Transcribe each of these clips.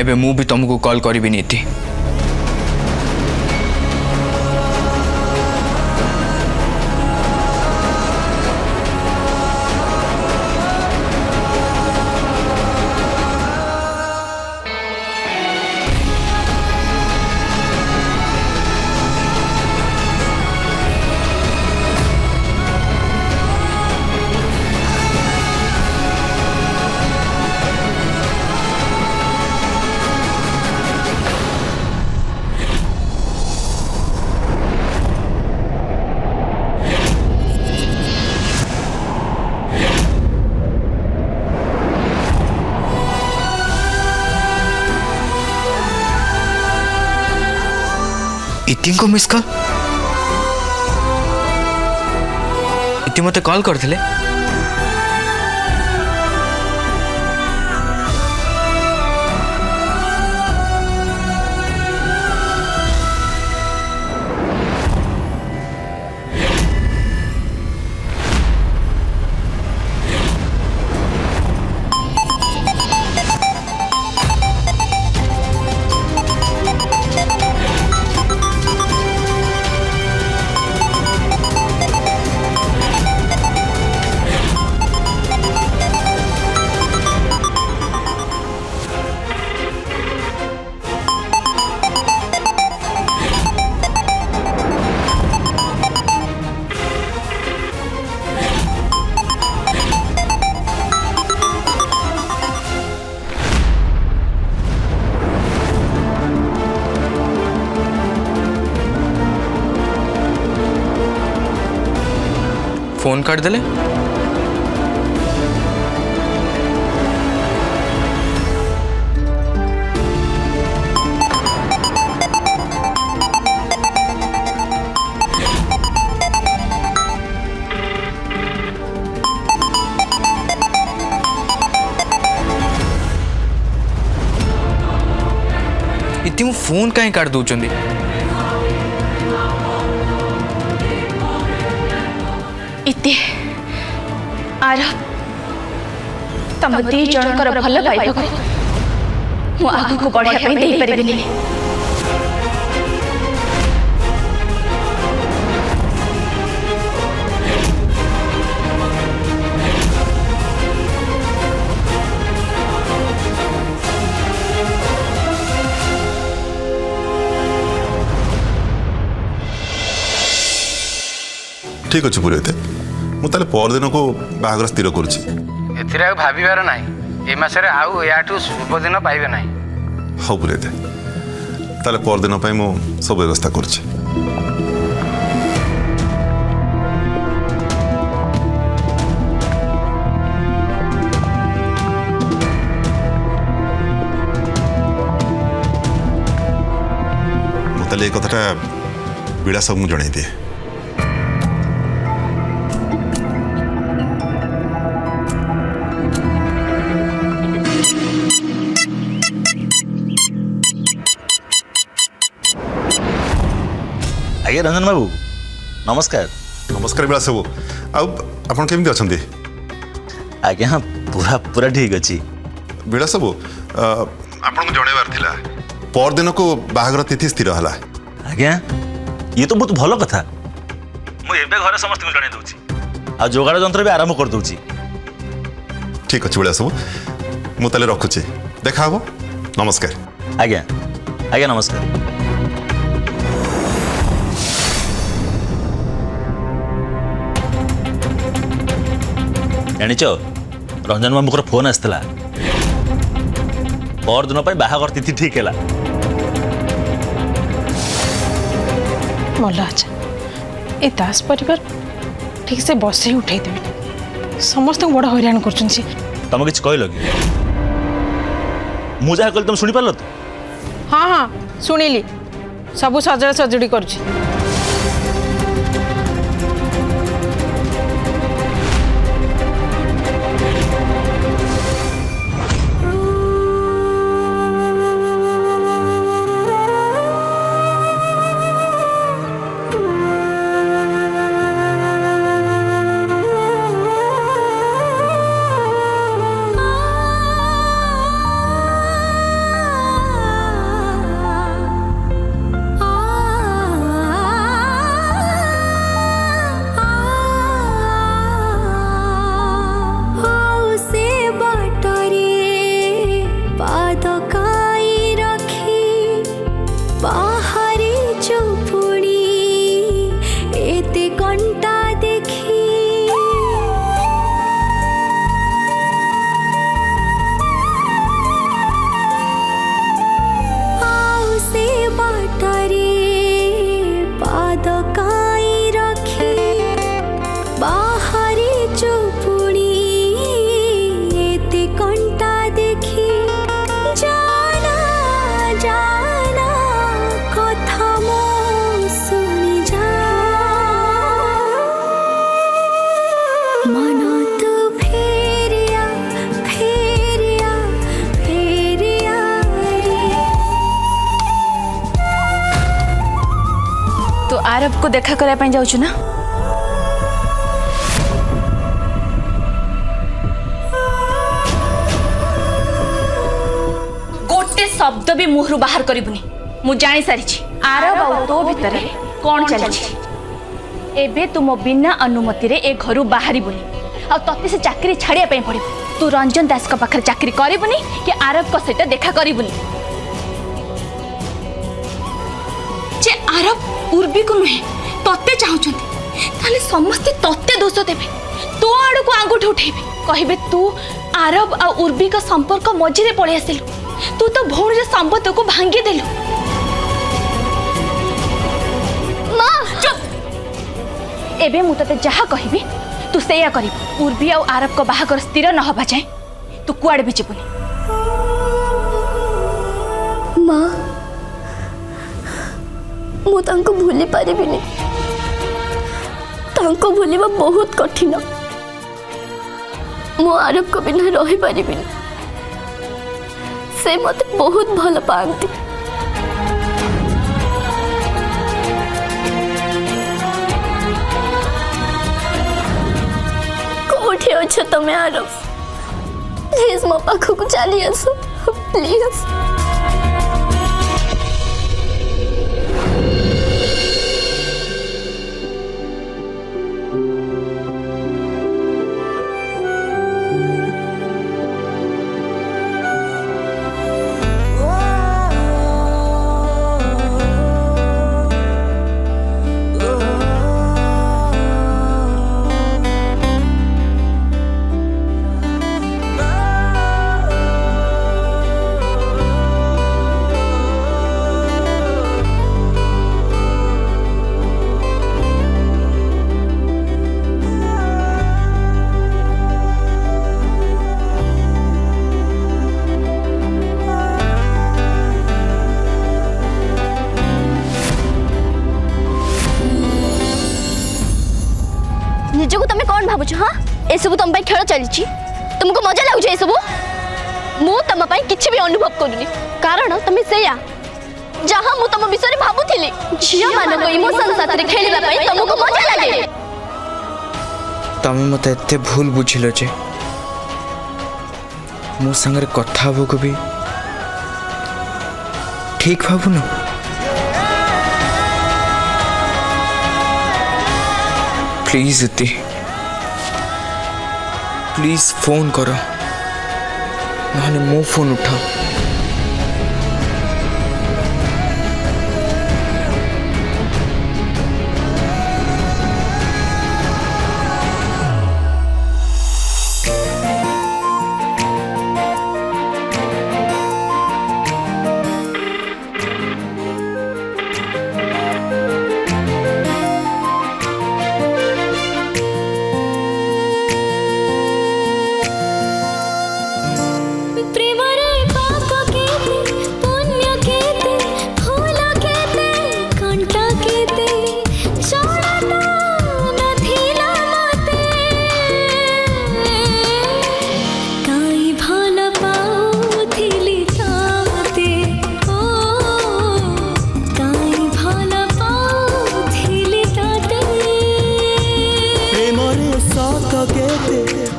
एबे मु भी तुमको कॉल करी नीति। इति को मिस कॉल इति मते कॉल करथिले। फोन काट देले। इति फोन कहीं काट दूचंदी। इति आर तम दी जनकर भल पाइबा को मु आगु को बढ़िया पे देई परिबिनी। ठीक अच्छे पुरोहित मुझे परदिन को बाहागर स्थिर करुच्ची भावार ना ये मसरे आउ या शुभ दिन पाइबे ना। हाँ पुरोहित ताले परदिन मु सब व्यवस्था करुच्ची। मुझे ये कथाटा विलास को जन दिए। आज्ञा रंजन बाबू नमस्कार। नमस्कार विलास बाबू आपन केमती अच्छा? आज्ञा पूरा पूरा ठीक अच्छी। विलास बाबू आपन को जनइबार थिला परदिन को बाहागर तिथि स्थिर हला। आज्ञा ये तो बहुत भल कथा। मु एबे घरे समस्त को जणै दउची आ जोगाड़ यंत्र भी आरंभ कर दउची। ठीक अच्छे विलास बाबू मु ताले रखुची देखा हबो। नमस्कार। आज्ञा आज्ञा नमस्कार। जानिच रंजन बाबू फोन आसला परदिन बाहागर तिथि ठीक है। भल अच्छा ए दास परिवार ठीक से बस ही उठे देवे समस्त बड़ हैरान कर। तुम कि कहल कि मुझे कहली तुम शुणी पार तो? हाँ हाँ शुणिली सबू सजड़ा सजुड़ी करुँच। लुकाई रखी बाहरी चुपुणी एते कंटा देखी जाना जाना कथा मो सुनी जा मन तू फेरिया फेरिया फेरिया रे। तू आरब को देखा करने ପାଇଁ ଯାଉଛୁ ନା? गोटे शब्द भी मुहरु बाहर करिबुनी। मु जानी सारी आरब आ तो भीतर कौन चली एबे तू मो बिना अनुमति रे ए घरु बाहरिबुनी आ तते से चाकरी छाड़िया ପାଇଁ पड़िबो। तू रंजन दास को पाखर चाकरी करिबुनी कि आरब को सेटा देखा करिबुनी। जे आरब उर्बी को नुहे तते चाहुचंती ताले समस्ते तते दोष देबे। तो आड़ू को आंगुठ उठेबे कहबे तू आरब आ उर्बी का संपर्क मझिरे पड़े आसिलु। तू तो भौणी रे संबंध को भांगी देलु। मां चुप। एबे मु तते जहा कहबी तू सेया करिब। उर्बी आ आरब को बाहागर स्थिर न होबा जाए तू कुआड़ भी जीबुनी। माँ मु तांको भूली पारिबिनी। तांको भूलिबा बहुत कठिन। मु आरब को बिना रही पारिबिनी। से मते बहुत भल पांती। कोठे अच्छे तमे आरब प्लीज मो पाखो को चली आसो प्लीज। निजको तुम कौन भावुच? हाँ ए सब तुम खेल चली तुमको मजा लगुच ए सब? मु तुम किसी भी अनुभव करूनी कारण तुम से जहाँ मु तुम विषय भावुली झील मान इमोशन साथ खेलवा तुमको मजा लगे। तमें मत एते भूल बुझिल जे मो संगे कथा को भी ठीक भावुन। प्लीज इति प्लीज फोन करो ना मो फोन उठा।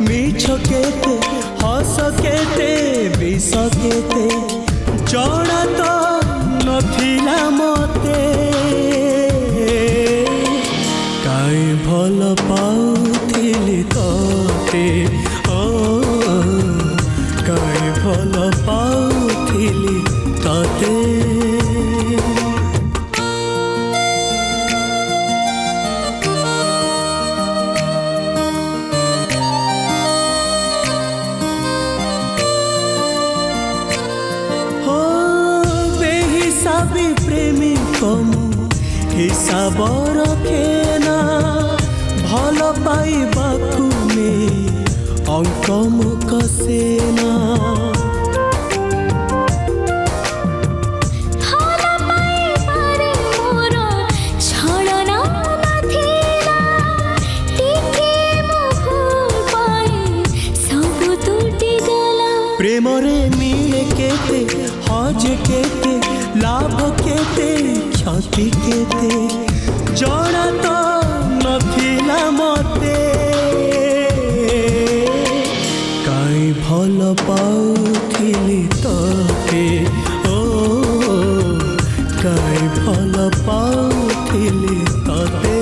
मिछ केते हस केते विष केते जड़ा तो नथिला मते काई भल पाउथिली तते ओ काई भल पाउथिली तते। हिसाब रखेना भल पाइबाकु नहीं अंक मुक सेना प्रेम रे मिले केते हज केते लाभ केते क्षति केते जड़ा तो नथिला मते काई भल पाउथिली तते ओ काई भल पाउथिली तते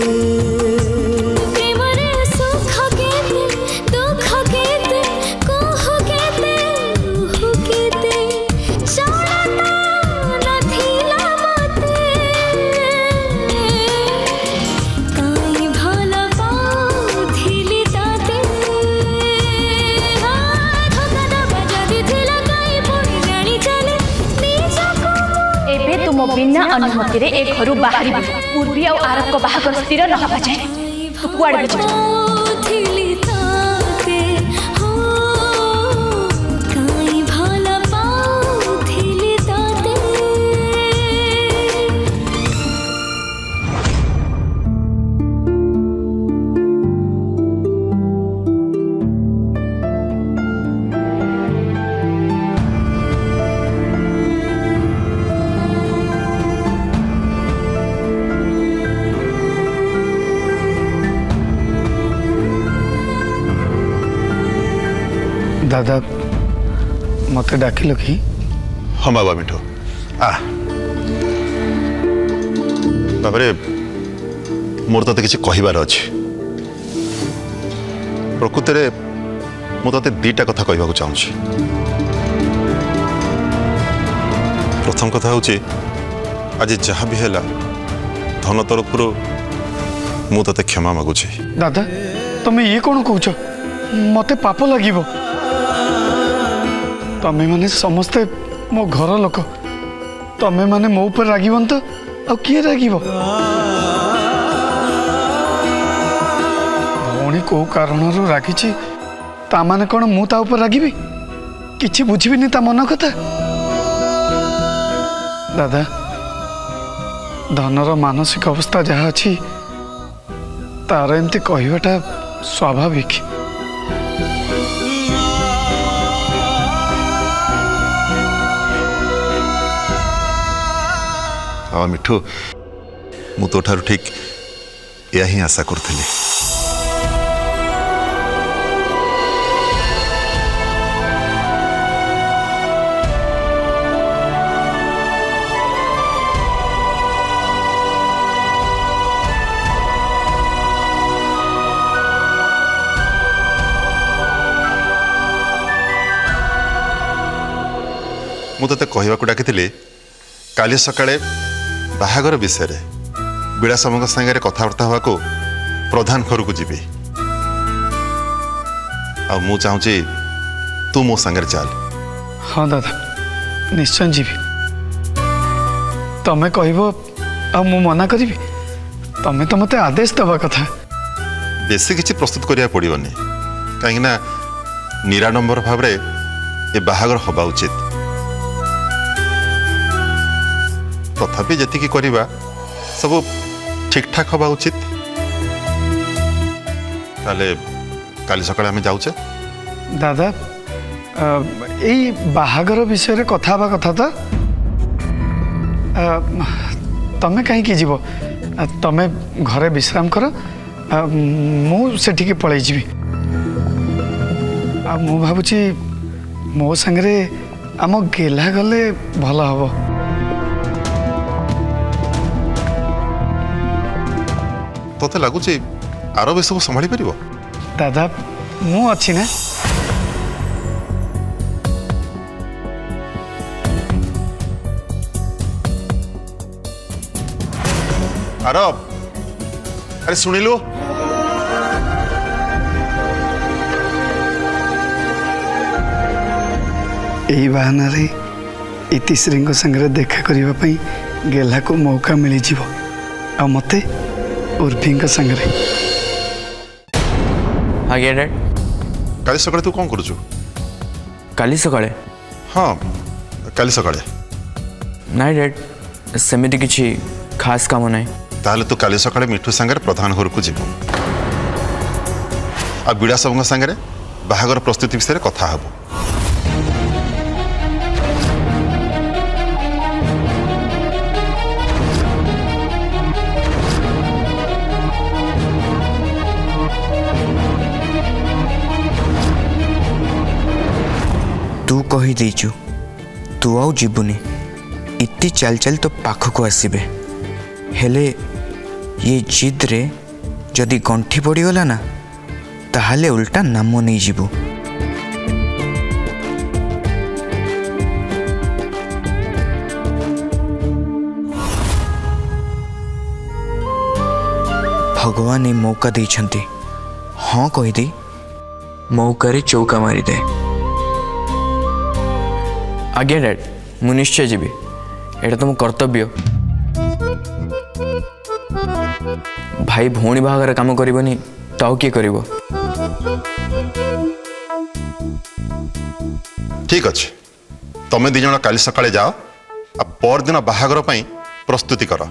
तुम बिना अनुमति रे ए घर बाहरी पूर्वी और आरब को बाहर स्थिर न हवा जाए तू कुआड़े दादा मत डाकिल कि हाँ बाबा मिठो आ बाबरे मोर तो किसी कहबार अच्छे प्रकृति रे मु ते दीटा कथा कहबा चाहूँगी प्रथम कथा हूँ आज जहाँ भी है धन तरफ मु ते क्षमा मागुची दादा तुम्हें ये कौन कौच मत पाप लगे तमें माने समस्ते मो घर लोक तमें माने मो ऊपर रागीबन तो आ किए रागीब भौणी को कारण रागी ता माने कौन मु ता ऊपर रागिबी किछि बुझिबिनी ता मन कथा दादा धनर मानसिक अवस्था जहाँ अच्छी तार एमती कहवाटा स्वाभाविक हाँ मिठू मु तो ठारू ठीक या ही आशा करथिली मु तते कहवाकू डाकिथिली काली सकाळे बाहागर विषय विलासम सागर कथबार्ता हवा को प्रधान घर को जीवी मु चाहूँगी तू मो सांगे चल हाँ दादा निश्चय जीवी तमें कह मु मना करी तमें तो मत आदेश दवा कथा बेसी किसी प्रस्तुत करिया पड़ोनी कहीं निराडंबर भाव ए बाहागर हवा उचित तथापि जी करवा सब ठीक ठाक हवा उचित ताले काली सकाळे आमे जाउचे दादा यही बाहागर विषय कथा हवा कथा तो तमें कहीं जीव तमें घरे विश्राम कर मु सेठिके पळै जीवी मु भाबुची मो संगे आम गेला गले भल हबो तोते लगुच आर भी सब संभाली पार दादा मु अच्छी ना आरब अरे सुनिलु यही बाहाना इतिश्री संगे देखा करने गेला को मौका मिल आ मते उर्फी संगे। आज्ञा डैड। काली सकाळे तू कौन करुचु? काली सकाळे? हाँ काली सकाळे। नाई डैड, सेमिति किछि खास काम नाई। ताहले तू काली सकाळे मिठू संगे प्रधान घर को जीव आ बिड़ा सब संगे बाहागर प्रस्तुति विषय रे कथा हबो। तू कही देचु तू आउ जीवनी इति चल चल तो पाख को आसबे हेले ये जिद रे जदि गंठी पड़गला ना ताहले उल्टा नाम नहीं जीवु। भगवान ये मौका देछंती। हाँ कही दे मौका रे चौका मारी दे। आज्ञा डैड, मु निश्चय जीवी, एटा तो मो कर्तव्य। भाई भौणी बाहागर काम करबनी तो आउ किए करिवो? ठीक अच्छे तमें दी जन काली सकाळे जाओ आ पर दिन बाहागर पई प्रस्तुति कर।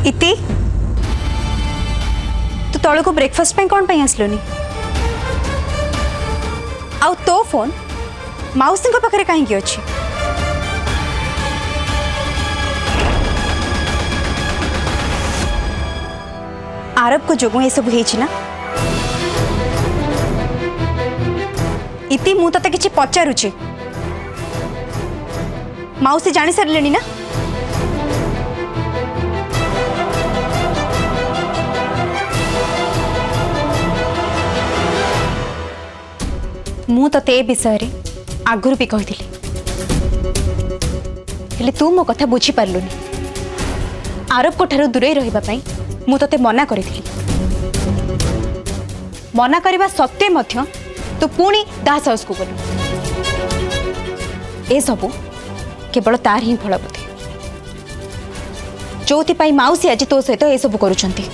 इति तू तल को ब्रेकफास्ट पे कौन आसलुनी? आउ तो फोन मौसी पाखे कहीं अच्छी? आरब को जोगु ये सब ना? इति मु तते किछि पचारुछि मौसी जानी सारे ना? मु तो ते विषय रे आगुरी भी कही हेले तू मो कथा बुझी पारलुनी। आरब को ठारू दूरे रहिबा पई मु तते मना करिथिली। मना करबा सत्वे मध्य तू पुणी दास हाउस को गलु। ए सबु केवल तार ही फल बोधे जोथि पई माउसी आज तो सहित ए सबु करूछंती।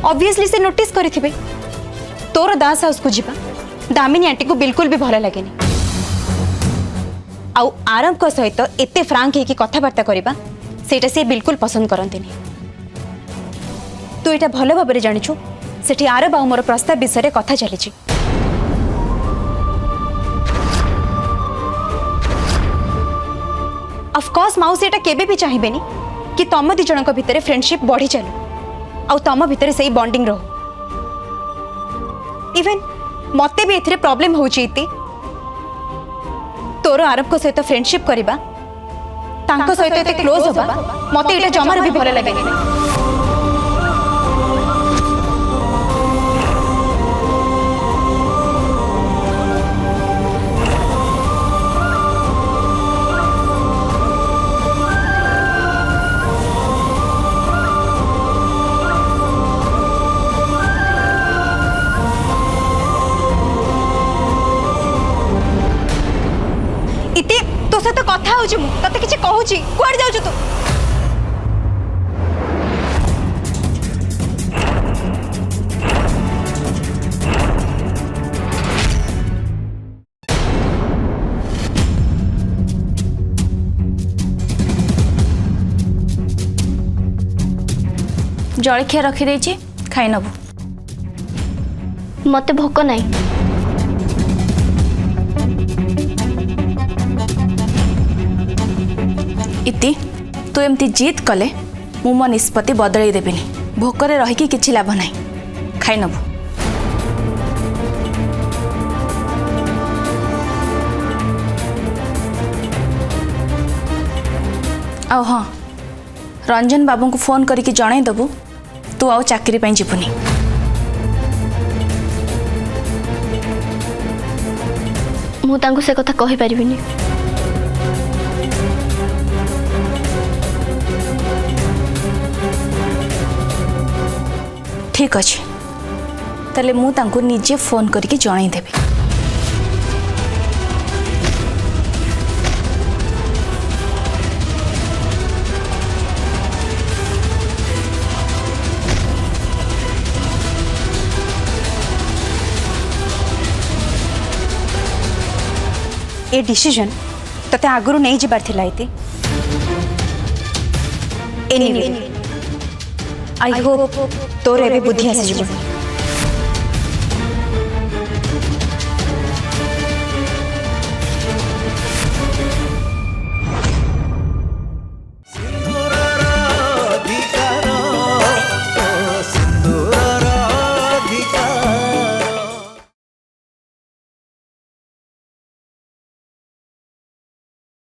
ऑब्वियसली से नोटिस करिथिबे तोर दास हाउस को जीवा दामिनी आंटी को बिल्कुल भी भल लगे आउ आरब को सहित एते फ्रांक है कि कथबार्ता करबा सेटा से बिल्कुल पसंद करते नहीं। तू एटा भल भाव जानिछु सेठी आरब आउ मोर प्रस्ताव विषय कथा चली। ऑफकोर्स माउसी एटा केबे भी चाहिबेनी कि तम दी जनक भितरे फ्रेंडशिप बढ़ी चलू आउ तम भितरे सही बॉन्डिंग रहो। इवन मते भी एथरे प्रॉब्लम हो चीती तोर आरब को सहित फ्रेंडशिप करबा तांको सहित एते क्लोज होबा मते एटा जमार भी भल लागेनी। इति तो सहित कथा होची मु तते किछि कहूची कुआड जाउछु तू? जलखिया रखिदे खाई नबु। मते भोक नाही। इति तू एमती जिद कले मु मो निष्पत्ति बदल देविनी। भोकरे रहीकि किछि लाभ नाही। खाई नबु। आ हाँ, रंजन बाबू को फोन करके जणाई दबु तू आउ चाकरी पाई जीवनी। मु तांको से कथा कहि परिबिनी। ठीक अच्छे ताले मु तांको निजे फोन करके जणाई देबी। ए डिसीजन तते आगुरु नहीं जिबार थिला इति। एनीवे आई होप तोर एबे बुद्धि आसी जीवन।